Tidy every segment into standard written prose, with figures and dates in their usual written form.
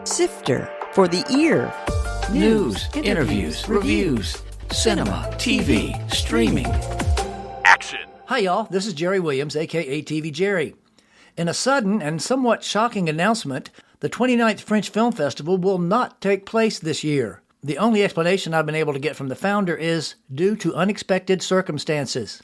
Sifter for the ear. News, interviews, reviews, cinema, TV, streaming. Action. Hi, y'all. This is Jerry Williams, a.k.a. TV Jerry. In a sudden and somewhat shocking announcement, the 29th French Film Festival will not take place this year. The only explanation I've been able to get from the founder is due to unexpected circumstances.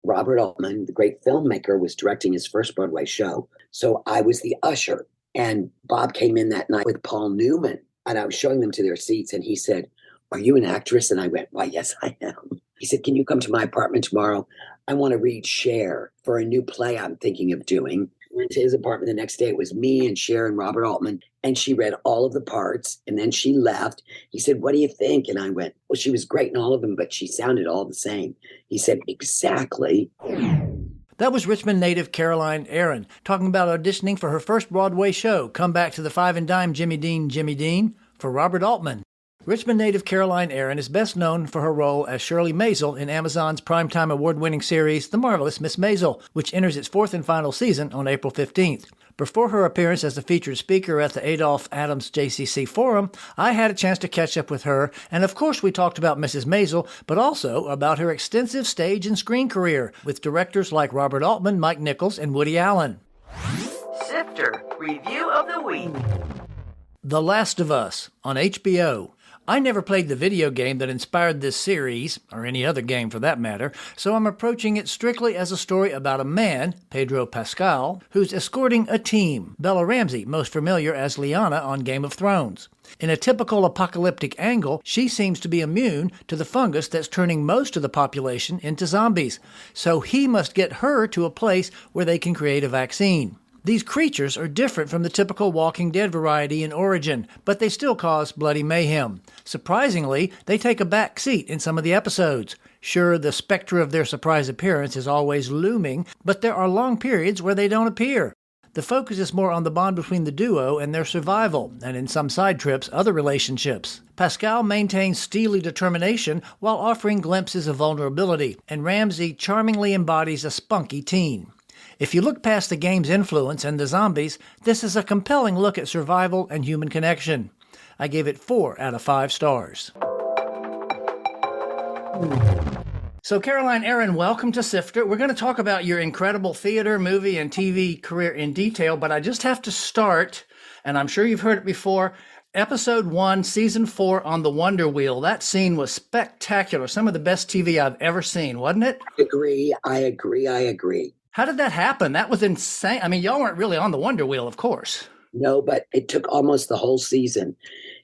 Robert Altman, the great filmmaker, was directing his first Broadway show. So I was the usher. And Bob came in that night with Paul Newman. And I was showing them to their seats. And he said, "Are you an actress?" And I went, "Why, yes, I am." He said, "Can you come to my apartment tomorrow? I want to read Cher for a new play I'm thinking of doing." Went to his apartment the next day. It was me and Cher and Robert Altman. And she read all of the parts. And then she left. He said, "What do you think?" And I went, "Well, she was great in all of them, but she sounded all the same." He said, "Exactly." That was Richmond native Caroline Aaron talking about auditioning for her first Broadway show, Come Back to the Five and Dime Jimmy Dean, for Robert Altman. Richmond native Caroline Aaron is best known for her role as Shirley Maisel in Amazon's primetime award-winning series The Marvelous Miss Maisel, which enters its fourth and final season on April 15th. Before her appearance as the featured speaker at the Adolph Adams JCC Forum, I had a chance to catch up with her, and of course we talked about Mrs. Maisel, but also about her extensive stage and screen career with directors like Robert Altman, Mike Nichols, and Woody Allen. Sifter Review of the Week. The Last of Us on HBO. I never played the video game that inspired this series, or any other game for that matter, so I'm approaching it strictly as a story about a man, Pedro Pascal, who's escorting a team, Bella Ramsey, most familiar as Lyanna on Game of Thrones. In a typical apocalyptic angle, she seems to be immune to the fungus that's turning most of the population into zombies, so he must get her to a place where they can create a vaccine. These creatures are different from the typical Walking Dead variety in origin, but they still cause bloody mayhem. Surprisingly, they take a back seat in some of the episodes. Sure, the specter of their surprise appearance is always looming, but there are long periods where they don't appear. The focus is more on the bond between the duo and their survival, and in some side trips, other relationships. Pascal maintains steely determination while offering glimpses of vulnerability, and Ramsey charmingly embodies a spunky teen. If you look past the game's influence and the zombies, this is a compelling look at survival and human connection. I gave it 4 out of 5 stars. So Caroline Aaron, welcome to Sifter. We're going to talk about your incredible theater, movie, and TV career in detail, but I just have to start, and I'm sure you've heard it before, Episode 1, Season 4 on the Wonder Wheel. That scene was spectacular. Some of the best TV I've ever seen, wasn't it? I agree. How did that happen? That was insane. I mean, y'all weren't really on the Wonder Wheel, of course. No, but it took almost the whole season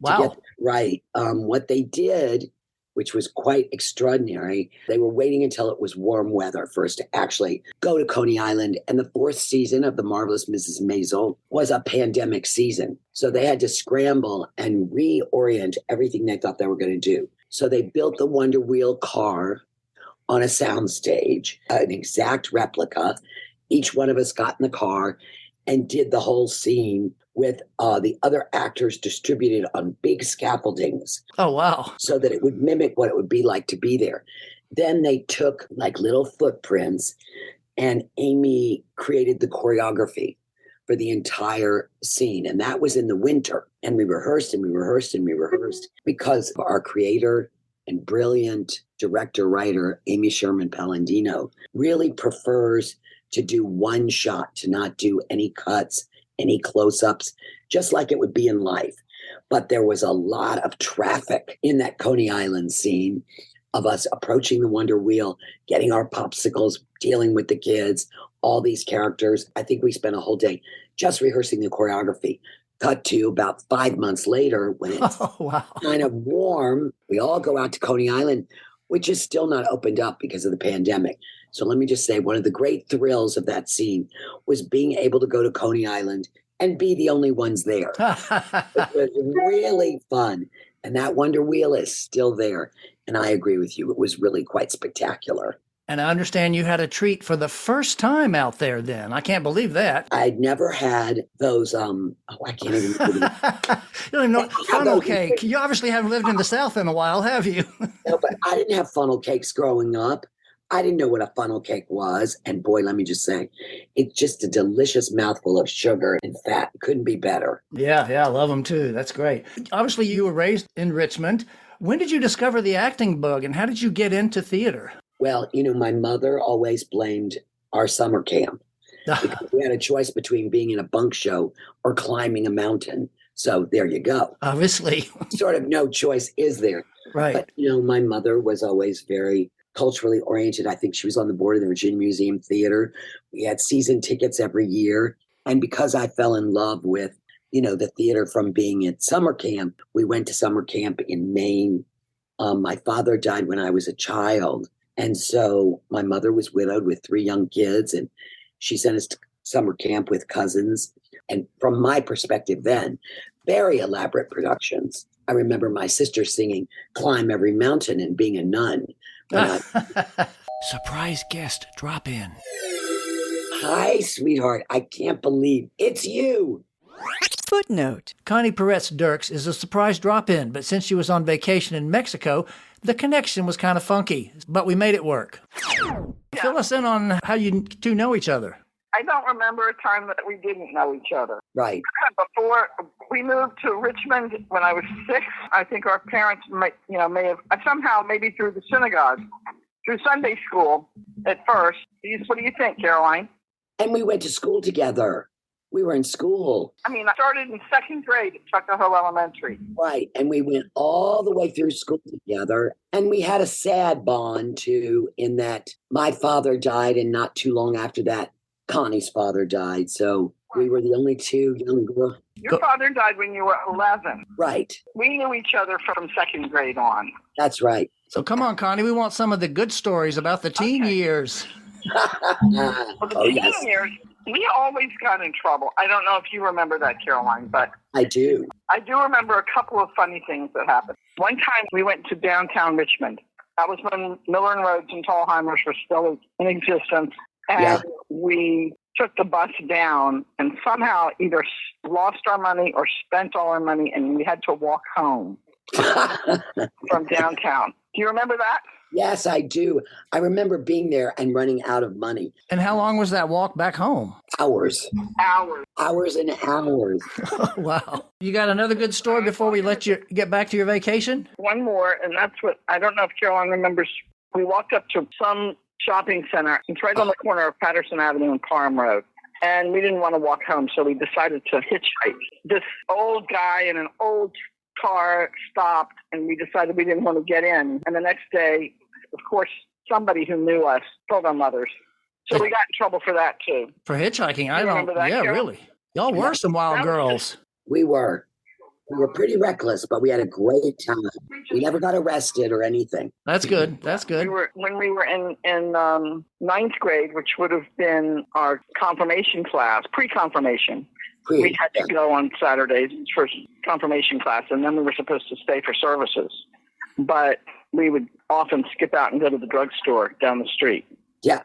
to get that right. What they did, which was quite extraordinary, they were waiting until it was warm weather for us to actually go to Coney Island. And the 4th season of The Marvelous Mrs. Maisel was a pandemic season. So they had to scramble and reorient everything they thought they were going to do. So they built the Wonder Wheel car on a soundstage, an exact replica. Each one of us got in the car and did the whole scene with the other actors distributed on big scaffoldings. Oh, wow. So that it would mimic what it would be like to be there. Then they took like little footprints, and Amy created the choreography for the entire scene. And that was in the winter. And we rehearsed because our creator and brilliant director-writer, Amy Sherman Palladino, really prefers to do one shot, to not do any cuts, any close-ups, just like it would be in life. But there was a lot of traffic in that Coney Island scene of us approaching the Wonder Wheel, getting our popsicles, dealing with the kids, all these characters. I think we spent a whole day just rehearsing the choreography. Cut to about 5 months later when it's kind of warm, we all go out to Coney Island, which is still not opened up because of the pandemic. So let me just say, one of the great thrills of that scene was being able to go to Coney Island and be the only ones there. It was really fun. And that Wonder Wheel is still there. And I agree with you. It was really quite spectacular. And I understand you had a treat for the first time out there then. I can't believe that. I'd never had those, I can't even believe it. You don't even know funnel cake. You obviously haven't lived in the South in a while, have you? No, but I didn't have funnel cakes growing up. I didn't know what a funnel cake was. And boy, let me just say, it's just a delicious mouthful of sugar and fat. Couldn't be better. Yeah, I love them too. That's great. Obviously, you were raised in Richmond. When did you discover the acting bug and how did you get into theater? Well, my mother always blamed our summer camp because we had a choice between being in a bunk show or climbing a mountain. So there you go. Obviously. Sort of no choice is there. Right. But, my mother was always very culturally oriented. I think she was on the board of the Virginia Museum Theater. We had season tickets every year. And because I fell in love with, the theater from being at summer camp, we went to summer camp in Maine. My father died when I was a child. And so my mother was widowed with 3 young kids, and she sent us to summer camp with cousins. And from my perspective then, very elaborate productions. I remember my sister singing Climb Every Mountain and being a nun. Surprise guest drop in. Hi, sweetheart. I can't believe it's you. Footnote. Connie Peretz-Dirks is a surprise drop-in, but since she was on vacation in Mexico, the connection was kind of funky, but we made it work. Yeah. Fill us in on how you two know each other. I don't remember a time that we didn't know each other. Right. Before we moved to Richmond when I was 6, I think our parents may have somehow, maybe through the synagogue, through Sunday school at first. What do you think, Caroline? And we went to school together. We were in school. I started in 2nd grade at Tuckahoe Elementary. Right. And we went all the way through school together. And we had a sad bond, too, in that my father died, and not too long after that, Connie's father died. So we were the only 2 young girls. Your father died when you were 11. Right. We knew each other from 2nd grade on. That's right. So come on, Connie, we want some of the good stories about the teen years. Well, the teen yes. years, we always got in trouble. I don't know if you remember that, Caroline, but I do. I do remember a couple of funny things that happened. One time we went to downtown Richmond. That was when Miller and Rhodes and Tallheimers were still in existence. And we took the bus down and somehow either lost our money or spent all our money, and we had to walk home from downtown. Do you remember that? Yes, I do. I remember being there and running out of money. And how long was that walk back home? Hours. Hours. Hours and hours. Wow. You got another good story before we let you get back to your vacation? One more, and that's what, I don't know if Caroline remembers. We walked up to some shopping center. It's right on the corner of Patterson Avenue and Parham Road. And we didn't want to walk home, so we decided to hitchhike. This old guy in an old car stopped, and we decided we didn't want to get in. And the next day, of course, somebody who knew us told our mothers. So we got in trouble for that, too. For hitchhiking? I remember don't. that, Yeah, Carol? really. Y'all were some wild girls. We were pretty reckless, but we had a great time. We never got arrested or anything. That's good. That's good. When we were in 9th grade, which would have been our confirmation class, pre-confirmation. We had to go on Saturdays for confirmation class, and then we were supposed to stay for services. But we would often skip out and go to the drugstore down the street. Yeah,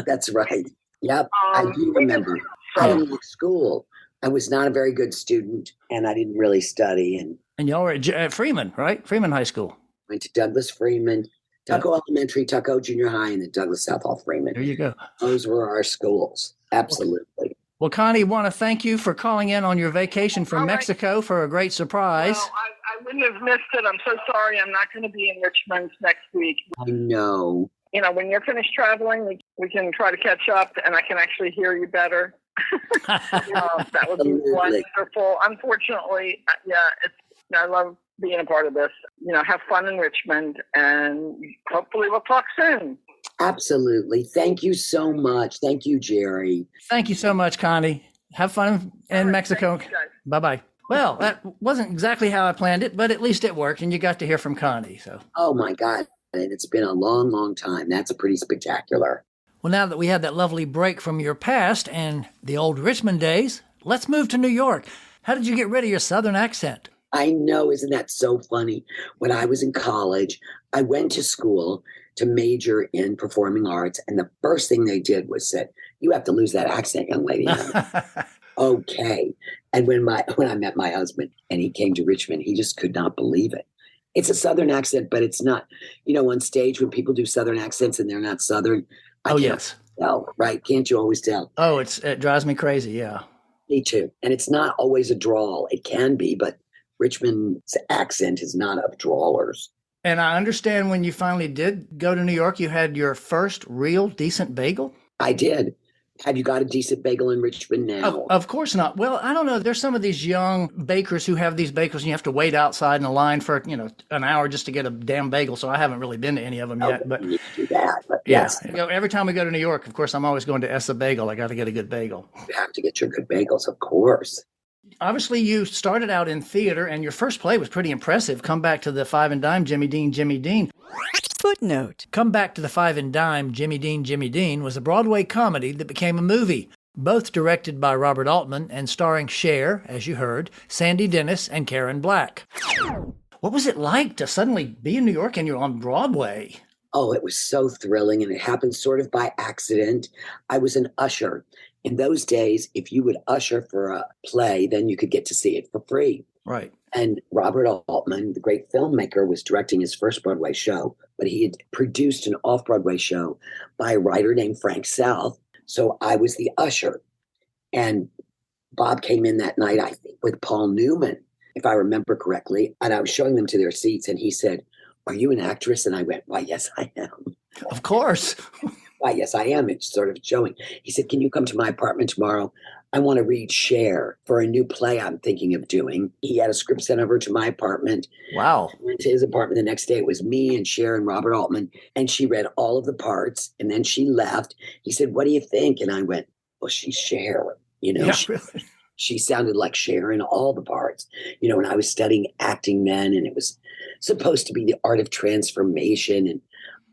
that's right. Yep, I do remember. I didn't like school. I was not a very good student, and I didn't really study. And y'all were at Freeman, right? Freeman High School. Went to Douglas Freeman, Tuckahoe Elementary, Tuckahoe Junior High, and then Douglas South Hall Freeman. There you go. Those were our schools. Absolutely. Well, Connie, want to thank you for calling in on your vacation from Mexico for a great surprise. Well, I wouldn't have missed it. I'm so sorry. I'm not going to be in Richmond next week. I know. When you're finished traveling, we can try to catch up, and I can actually hear you better. That would be wonderful. Unfortunately, I love being a part of this. Have fun in Richmond, and hopefully we'll talk soon. Absolutely. Thank you so much. Thank you, Jerry. Thank you so much, Connie. Have fun in Mexico. Bye-bye. Well, that wasn't exactly how I planned it, but at least it worked, and you got to hear from Connie. So. Oh, my God. And it's been a long, long time. That's pretty spectacular. Well, now that we had that lovely break from your past and the old Richmond days, let's move to New York. How did you get rid of your Southern accent? I know. Isn't that so funny? When I was in college, I went to school to major in performing arts. And the first thing they did was said, you have to lose that accent, young lady. Okay. And when I met my husband and he came to Richmond, he just could not believe it. It's a Southern accent, but it's not, on stage when people do Southern accents and they're not Southern, I Oh, can't yes. tell, right? Can't you always tell? Oh, it drives me crazy. Yeah. Me too. And it's not always a drawl. It can be, but Richmond's accent is not of drawlers. And I understand when you finally did go to New York, you had your first real decent bagel. I did. Have you got a decent bagel in Richmond now? Of course not. Well, I don't know. There's some of these young bakers who have these bagels and you have to wait outside in a line for, an hour just to get a damn bagel. So I haven't really been to any of them yet. But You need to do that. But yeah, yes, every time we go to New York, of course, I'm always going to Essa Bagel. I got to get a good bagel. you have to get your good bagels, of course. Obviously, you started out in theater and your first play was pretty impressive. Come Back to the Five and Dime, Jimmy Dean, Jimmy Dean. Footnote. Come Back to the Five and Dime, Jimmy Dean, Jimmy Dean was a Broadway comedy that became a movie, both directed by Robert Altman and starring Cher, as you heard, Sandy Dennis, and Karen Black. What was it like to suddenly be in New York and you're on Broadway? Oh, it was so thrilling, and it happened sort of by accident. I was an usher. In those days, if you would usher for a play, then you could get to see it for free. Right. And Robert Altman, the great filmmaker, was directing his first Broadway show, but he had produced an off-Broadway show by a writer named Frank South. So I was the usher. And Bob came in that night, I think, with Paul Newman, if I remember correctly. And I was showing them to their seats, and he said, "Are you an actress?" And I went, "Why, yes, I am." Of course. "Why, yes, I am." It's sort of showing. He said, "Can you come to my apartment tomorrow? I want to read Cher for a new play I'm thinking of doing." He had a script sent over to my apartment. Wow. I went to his apartment the next day. It was me and Cher and Robert Altman. And she read all of the parts. And then she left. He said, "What do you think?" And I went, "Well, she's Cher." Yeah, She, really. she sounded like Cher in all the parts. And I was studying acting then. And it was supposed to be the art of transformation. And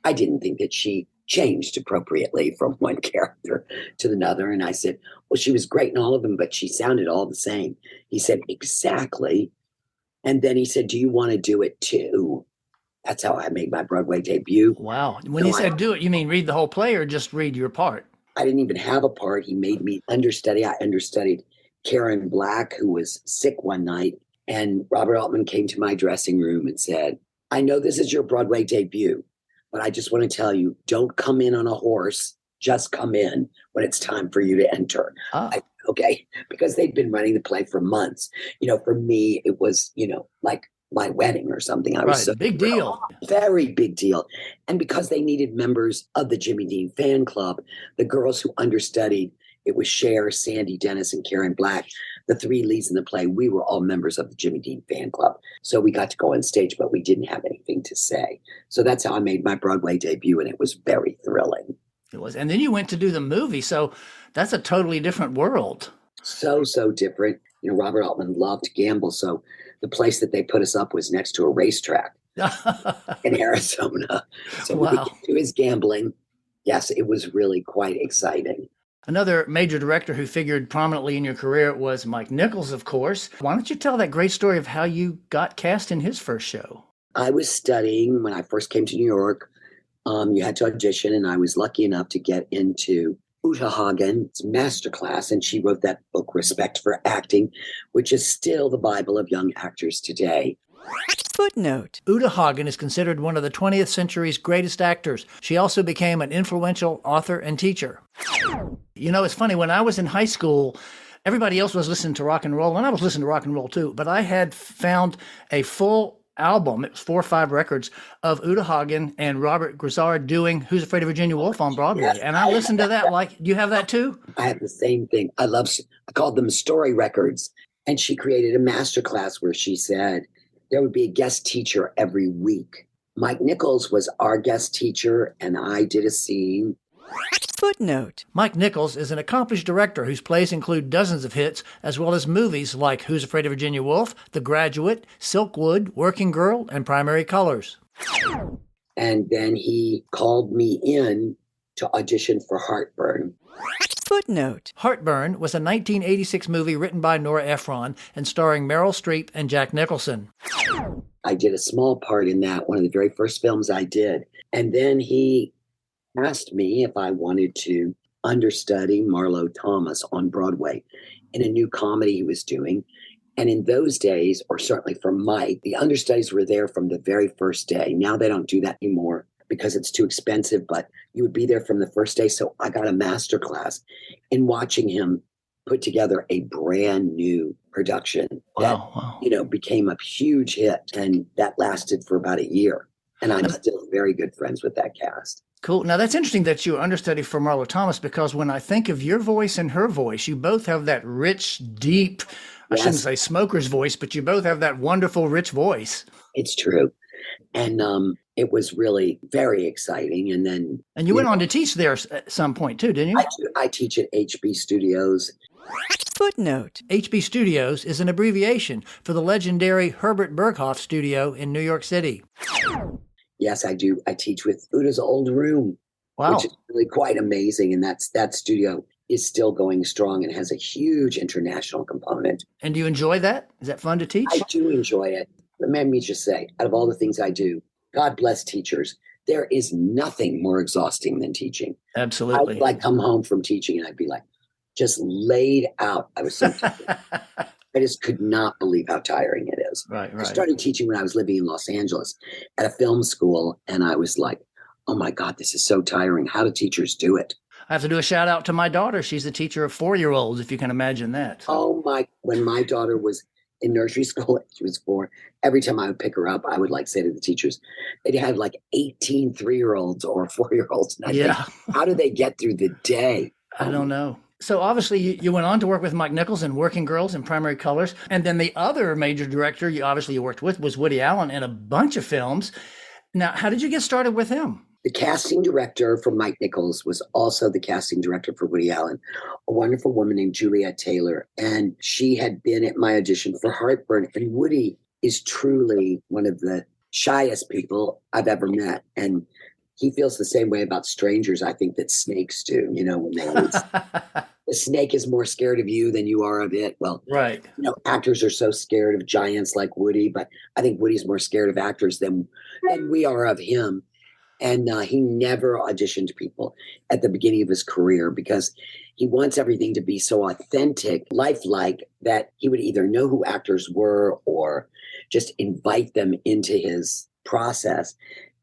I didn't think that she changed appropriately from one character to another. And I said, "Well, she was great in all of them, but she sounded all the same." He said, "Exactly." And then he said, "Do you want to do it too?" That's how I made my Broadway debut. Wow. When you said do it, you mean read the whole play or just read your part? I didn't even have a part. He made me understudy. I understudied Karen Black, who was sick one night. And Robert Altman came to my dressing room and said, "I know this is your Broadway debut, but I just want to tell you, don't come in on a horse. Just come in when it's time for you to enter." Okay, because they'd been running the play for months. For me, it was, like my wedding or something. I was Right, so big deal. Very big deal. And because they needed members of the Jimmy Dean fan club, the girls who understudied, it was Cher, Sandy Dennis, and Karen Black, the three leads in the play. We were all members of the Jimmy Dean fan club. So we got to go on stage, but we didn't have anything to say. So that's how I made my Broadway debut, and it was very thrilling. It was. And then you went to do the movie. So that's a totally different world. So different. Robert Altman loved to gamble. So the place that they put us up was next to a racetrack in Arizona. So we Wow. could do his gambling. Yes, it was really quite exciting. Another major director who figured prominently in your career was Mike Nichols, of course. Why don't you tell that great story of how you got cast in his first show? I was studying when I first came to New York. You had to audition, and I was lucky enough to get into Uta Hagen's masterclass, and she wrote that book, Respect for Acting, which is still the Bible of young actors today. Footnote. Uta Hagen is considered one of the 20th century's greatest actors. She also became an influential author and teacher. It's funny, when I was in high school, everybody else was listening to rock and roll, and I was listening to rock and roll too, but I had found a full album, it was 4 or 5 records, of Uta Hagen and Robert Grizzard doing Who's Afraid of Virginia Woolf on Broadway. Yes. And I listened to that do you have that too? I have the same thing. I called them story records. And she created a masterclass where she said there would be a guest teacher every week. Mike Nichols was our guest teacher, and I did a scene. Footnote. Mike Nichols is an accomplished director whose plays include dozens of hits, as well as movies like Who's Afraid of Virginia Woolf, The Graduate, Silkwood, Working Girl, and Primary Colors. And then he called me in to audition for Heartburn. Footnote. Heartburn was a 1986 movie written by Nora Ephron and starring Meryl Streep and Jack Nicholson. I did a small part in that, one of the very first films I did. And then he asked me if I wanted to understudy Marlo Thomas on Broadway in a new comedy he was doing. And in those days, or certainly for Mike, the understudies were there from the very first day. Now they don't do that anymore because it's too expensive, but you would be there from the first day. So I got a master class in watching him put together a brand new production that, became a huge hit. And that lasted for about a year. And I'm still very good friends with that cast. Cool. Now, that's interesting that you understudy for Marlo Thomas, because when I think of your voice and her voice, you both have that rich, deep, I shouldn't say smoker's voice, but you both have that wonderful, rich voice. It's true. And it was really very exciting. And you went on to teach there at some point too, didn't you? I teach at HB Studios. Footnote. HB Studios is an abbreviation for the legendary Herbert Berghoff Studio in New York City. Yes, I do. I teach with Uda's old room, which is really quite amazing. And that studio is still going strong and has a huge international component. And do you enjoy that? Is that fun to teach? I do enjoy it. But let me just say, out of all the things I do, God bless teachers. There is nothing more exhausting than teaching. Absolutely. I would come home from teaching and I'd be just laid out. I was so tired. I just could not believe how tiring it is. Right. I started teaching when I was living in Los Angeles at a film school. And I was like, oh my God, this is so tiring. How do teachers do it? I have to do a shout out to my daughter. She's the teacher of 4-year-olds, if you can imagine that. So. When my daughter was in nursery school, she was 4. Every time I would pick her up, I would say to the teachers, they'd have 18 3-year-olds or 4-year-olds. And I think, how do they get through the day? I don't know. So obviously you went on to work with Mike Nichols in Working Girls and Primary Colors. And then the other major director you worked with was Woody Allen in a bunch of films. Now, how did you get started with him? The casting director for Mike Nichols was also the casting director for Woody Allen, a wonderful woman named Juliet Taylor. And she had been at my audition for Heartburn. And Woody is truly one of the shyest people I've ever met. And he feels the same way about strangers, I think, that snakes do, when they always... The snake is more scared of you than you are of it. Well, right. Actors are so scared of giants like Woody, but I think Woody's more scared of actors than we are of him. And he never auditioned people at the beginning of his career because he wants everything to be so authentic, lifelike, that he would either know who actors were or just invite them into his process.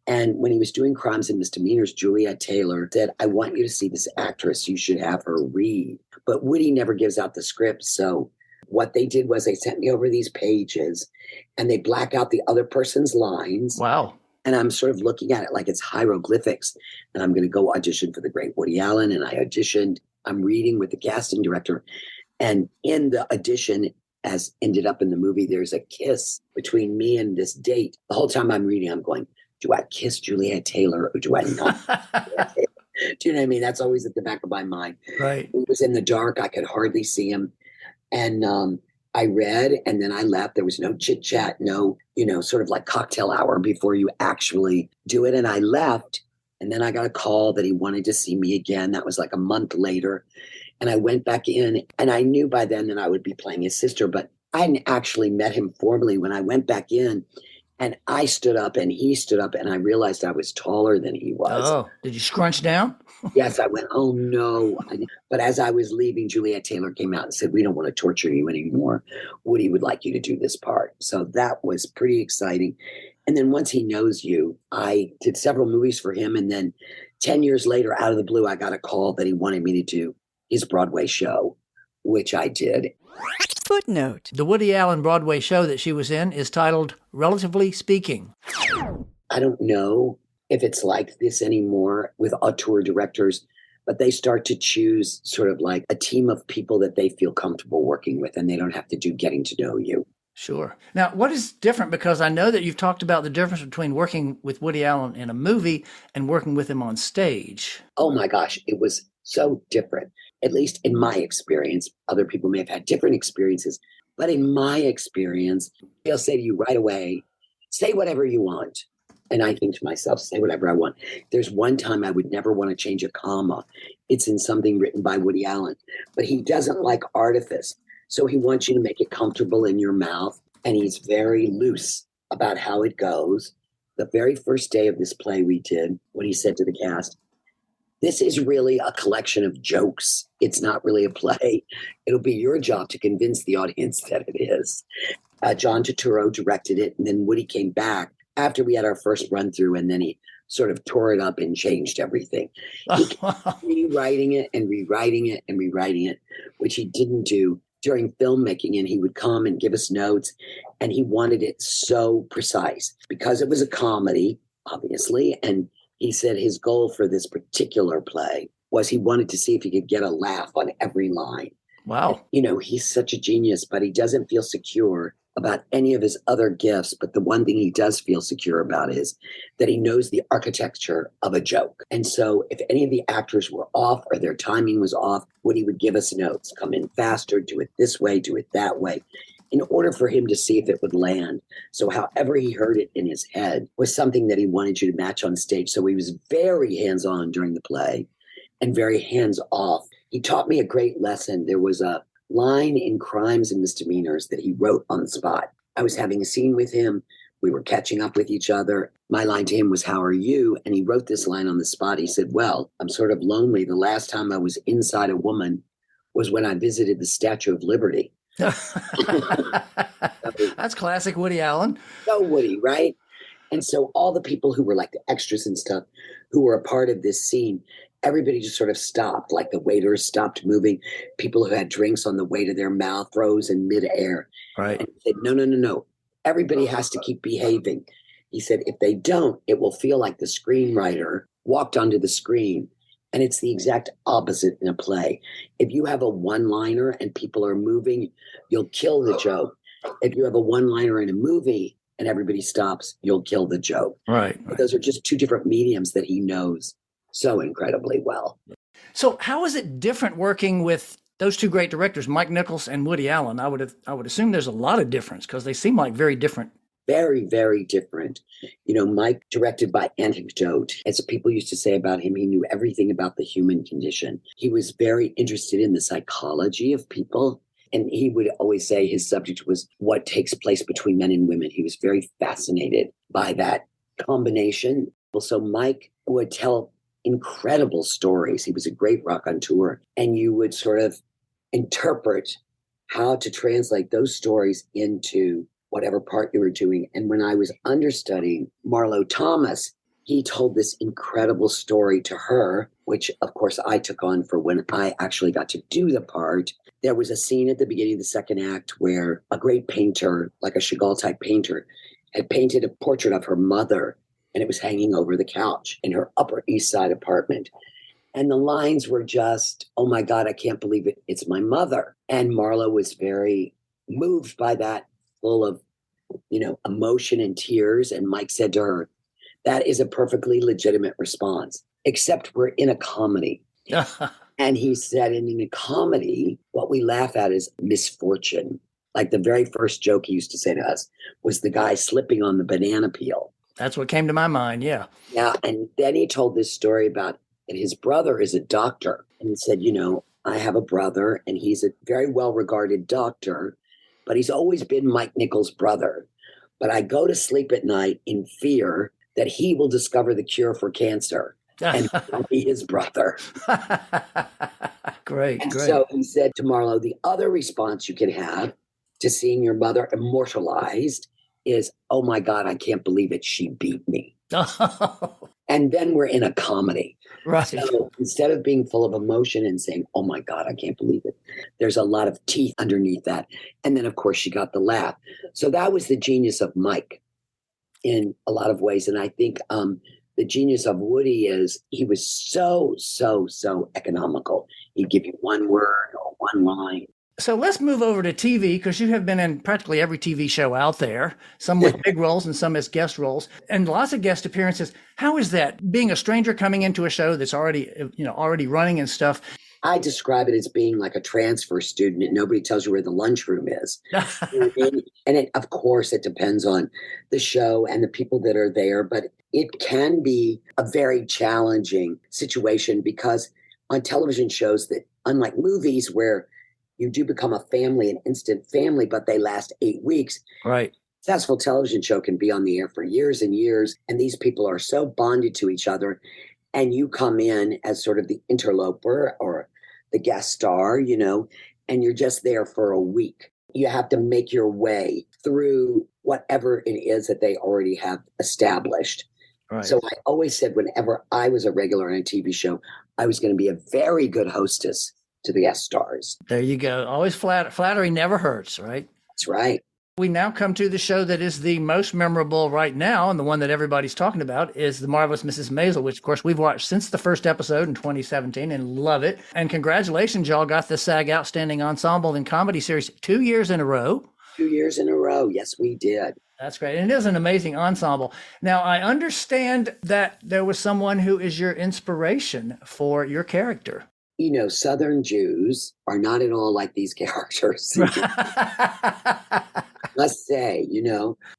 And when he was doing Crimes and Misdemeanors, Juliet Taylor said, I want you to see this actress. You should have her read. But Woody never gives out the script. So what they did was they sent me over these pages and they black out the other person's lines. Wow. And I'm sort of looking at it like it's hieroglyphics. And I'm going to go audition for the great Woody Allen. And I auditioned. I'm reading with the casting director. And in the audition, as ended up in the movie, there's a kiss between me and this date. The whole time I'm reading, I'm going, do I kiss Juliet Taylor or do I not? Do you know what I mean? That's always at the back of my mind. Right. It was in the dark. I could hardly see him. And I read and then I left. There was no chit chat, no, sort of cocktail hour before you actually do it. And I left. And then I got a call that he wanted to see me again. That was a month later. And I went back in and I knew by then that I would be playing his sister, but I hadn't actually met him formally. When I went back in, and I stood up and he stood up and I realized I was taller than he was. Oh, did you scrunch down? Yes, I went, oh no. But as I was leaving, Juliet Taylor came out and said, we don't want to torture you anymore. Woody would like you to do this part. So that was pretty exciting. And then once he knows you, I did several movies for him. And then 10 years later, out of the blue, I got a call that he wanted me to do his Broadway show, which I did. Footnote. The Woody Allen Broadway show that she was in is titled Relatively Speaking. I don't know if it's like this anymore with auteur directors, but they start to choose sort of a team of people that they feel comfortable working with, and they don't have to do getting to know you. Sure. Now, what is different? Because I know that you've talked about the difference between working with Woody Allen in a movie and working with him on stage. Oh my gosh, it was so different. At least in my experience. Other people may have had different experiences, but in my experience, they'll say to you right away, say whatever you want. And I think to myself, say whatever I want. There's one time I would never want to change a comma. It's in something written by Woody Allen, but he doesn't like artifice. So he wants you to make it comfortable in your mouth. And he's very loose about how it goes. The very first day of this play we did, when he said to the cast, this is really a collection of jokes. It's not really a play. It'll be your job to convince the audience that it is. John Turturro directed it, and then Woody came back after we had our first run through, and then he sort of tore it up and changed everything. He kept rewriting it and rewriting it and rewriting it, which he didn't do during filmmaking. And he would come and give us notes, and he wanted it so precise because it was a comedy, obviously. And he said his goal for this particular play was he wanted to see if he could get a laugh on every line. Wow. And, he's such a genius, but he doesn't feel secure about any of his other gifts. But the one thing he does feel secure about is that he knows the architecture of a joke. And so if any of the actors were off or their timing was off, Woody would give us notes, come in faster, do it this way, do it that way, in order for him to see if it would land. So however he heard it in his head was something that he wanted you to match on stage. So he was very hands-on during the play and very hands-off. He taught me a great lesson. There was a line in Crimes and Misdemeanors that he wrote on the spot. I was having a scene with him. We were catching up with each other. My line to him was, "How are you?" And he wrote this line on the spot. He said, "Well, I'm sort of lonely. The last time I was inside a woman was when I visited the Statue of Liberty." That's classic Woody Allen. So Woody, right? And so all the people who were like the extras and stuff who were a part of this scene, everybody just sort of stopped. Like the waiters stopped moving. People who had drinks on the way to their mouth froze in midair. Right. And he said, no. Everybody has to keep behaving. He said, if they don't, it will feel like the screenwriter walked onto the screen. And it's the exact opposite in a play. If you have a one-liner and people are moving, you'll kill the joke. If you have a one-liner in a movie and everybody stops, you'll kill the joke. Right. Those are just two different mediums that he knows so incredibly well. So how is it different working with those two great directors, Mike Nichols and Woody Allen? I would assume there's a lot of difference because they seem like very different. Very, very different. Mike directed by anecdote. As people used to say about him, he knew everything about the human condition. He was very interested in the psychology of people. And he would always say his subject was what takes place between men and women. He was very fascinated by that combination. So Mike would tell incredible stories. He was a great raconteur. And you would sort of interpret how to translate those stories into whatever part you were doing. And when I was understudying Marlo Thomas, he told this incredible story to her, which of course I took on for when I actually got to do the part. There was a scene at the beginning of the second act where a great painter, like a Chagall type painter, had painted a portrait of her mother, and it was hanging over the couch in her Upper East Side apartment. And the lines were just, "Oh my God, I can't believe it. It's my mother." And Marlo was very moved by that, full of, emotion and tears. And Mike said to her, "That is a perfectly legitimate response, except we're in a comedy." And he said, in a comedy, what we laugh at is misfortune. Like the very first joke he used to say to us was the guy slipping on the banana peel. That's what came to my mind. Yeah. Yeah. And then he told this story about that his brother is a doctor. And he said, I have a brother and he's a very well-regarded doctor, but he's always been Mike Nichols' brother. But I go to sleep at night in fear that he will discover the cure for cancer and I'll be his brother. Great. So he said to Marlo, the other response you can have to seeing your mother immortalized is, "Oh my God, I can't believe it. She beat me." And then we're in a comedy. Right. So instead of being full of emotion and saying, "Oh my God, I can't believe it," there's a lot of teeth underneath that. And then, of course, she got the laugh. So that was the genius of Mike in a lot of ways. And I think the genius of Woody is he was so economical. He'd give you one word or one line. So let's move over to TV, because you have been in practically every TV show out there, some with big roles and some as guest roles, and lots of guest appearances. How is that, being a stranger coming into a show that's already running and stuff? I describe it as being like a transfer student and nobody tells you where the lunchroom is. You know what I mean? And of course, it depends on the show and the people that are there, but it can be a very challenging situation because on television shows that, unlike movies where you do become a family, an instant family, but they last 8 weeks. Right. Successful television show can be on the air for years and years. And these people are so bonded to each other. and you come in as sort of the interloper or the guest star, and you're just there for a week. You have to make your way through whatever it is that they already have established. Right. So I always said whenever I was a regular on a TV show, I was going to be a very good hostess to the guest stars. There you go. Always flattery never hurts, right? That's right. We now come to the show that is the most memorable right now, and the one that everybody's talking about is The Marvelous Mrs. Maisel, which, of course, we've watched since the first episode in 2017 and love it. And congratulations, y'all got the SAG Outstanding Ensemble in Comedy Series 2 years in a row. 2 years in a row. Yes, we did. That's great. And it is an amazing ensemble. Now, I understand that there was someone who is your inspiration for your character. Southern Jews are not at all like these characters. Must say,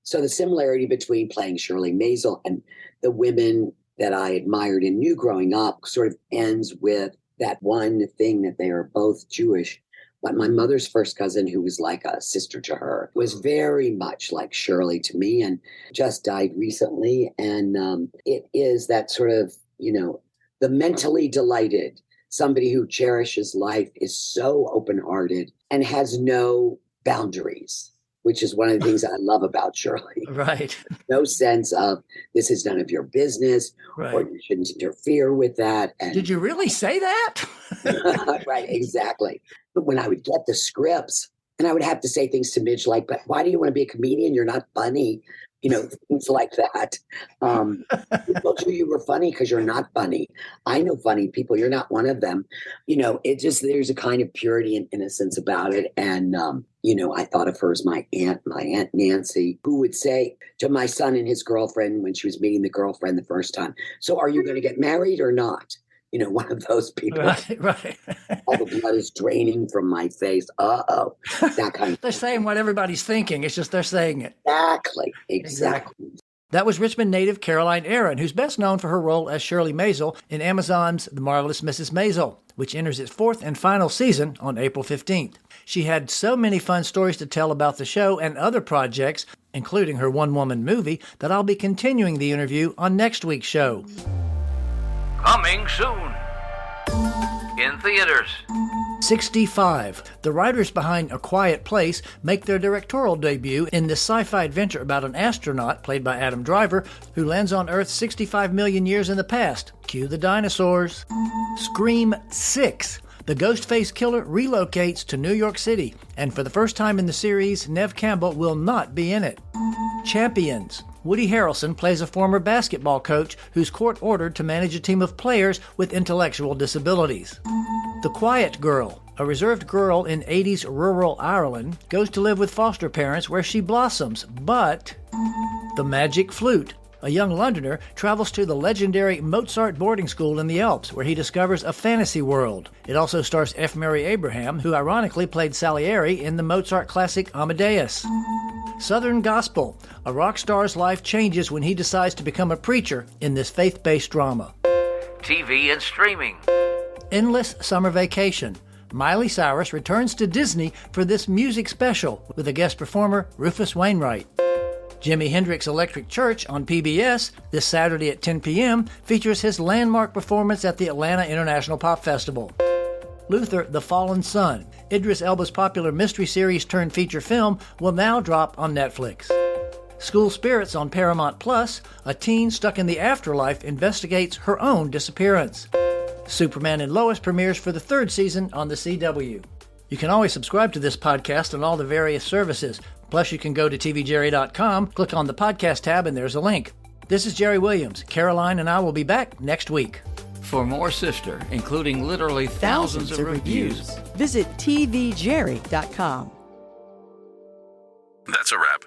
So the similarity between playing Shirley Maisel and the women that I admired and knew growing up sort of ends with that one thing that they are both Jewish. But my mother's first cousin, who was like a sister to her, was very much like Shirley to me and just died recently. And it is that sort of, the mentally delighted, somebody who cherishes life, is so open-hearted and has no boundaries, which is one of the things I love about Shirley. Right. No sense of this is none of your business, right, or you shouldn't interfere with that. And did you really say that? Right, exactly. But when I would get the scripts and I would have to say things to Midge like, but why do you want to be a comedian? You're not funny. Things like that. People told you were funny because you're not funny. I know funny people. You're not one of them. There's a kind of purity and innocence about it. And, I thought of her as my Aunt Nancy, who would say to my son and his girlfriend when she was meeting the girlfriend the first time, so are you going to get married or not? One of those people. Right. All the blood is draining from my face. Uh-oh. That kind of They're saying what everybody's thinking. It's just they're saying it. Exactly. That was Richmond native Caroline Aaron, who's best known for her role as Shirley Maisel in Amazon's The Marvelous Mrs. Maisel, which enters its fourth and final season on April 15th. She had so many fun stories to tell about the show and other projects, including her one-woman movie, that I'll be continuing the interview on next week's show. Coming soon. In theaters. 65. The writers behind A Quiet Place make their directorial debut in this sci-fi adventure about an astronaut, played by Adam Driver, who lands on Earth 65 million years in the past. Cue the dinosaurs. Scream 6. The Ghostface Killer relocates to New York City, and for the first time in the series, Neve Campbell will not be in it. Champions. Woody Harrelson plays a former basketball coach who's court-ordered to manage a team of players with intellectual disabilities. The Quiet Girl. A reserved girl in 80s rural Ireland goes to live with foster parents where she blossoms, but The Magic Flute. A young Londoner travels to the legendary Mozart boarding school in the Alps, where he discovers a fantasy world. It also stars F. Mary Abraham, who ironically played Salieri in the Mozart classic Amadeus. Southern Gospel. A rock star's life changes when he decides to become a preacher in this faith-based drama. TV and streaming. Endless Summer Vacation. Miley Cyrus returns to Disney for this music special with a guest performer, Rufus Wainwright. Jimi Hendrix Electric Church on PBS this Saturday at 10 p.m. features his landmark performance at the Atlanta International Pop Festival. Luther, the Fallen Son. Idris Elba's popular mystery series turned feature film will now drop on Netflix. School Spirits on Paramount Plus. A teen stuck in the afterlife investigates her own disappearance. Superman and Lois premieres for the third season on the CW. You can always subscribe to this podcast on all the various services. Plus, you can go to tvjerry.com, click on the podcast tab, and there's a link. This is Jerry Williams. Caroline and I will be back next week. For more Sister, including literally thousands of reviews, visit tvjerry.com. That's a wrap.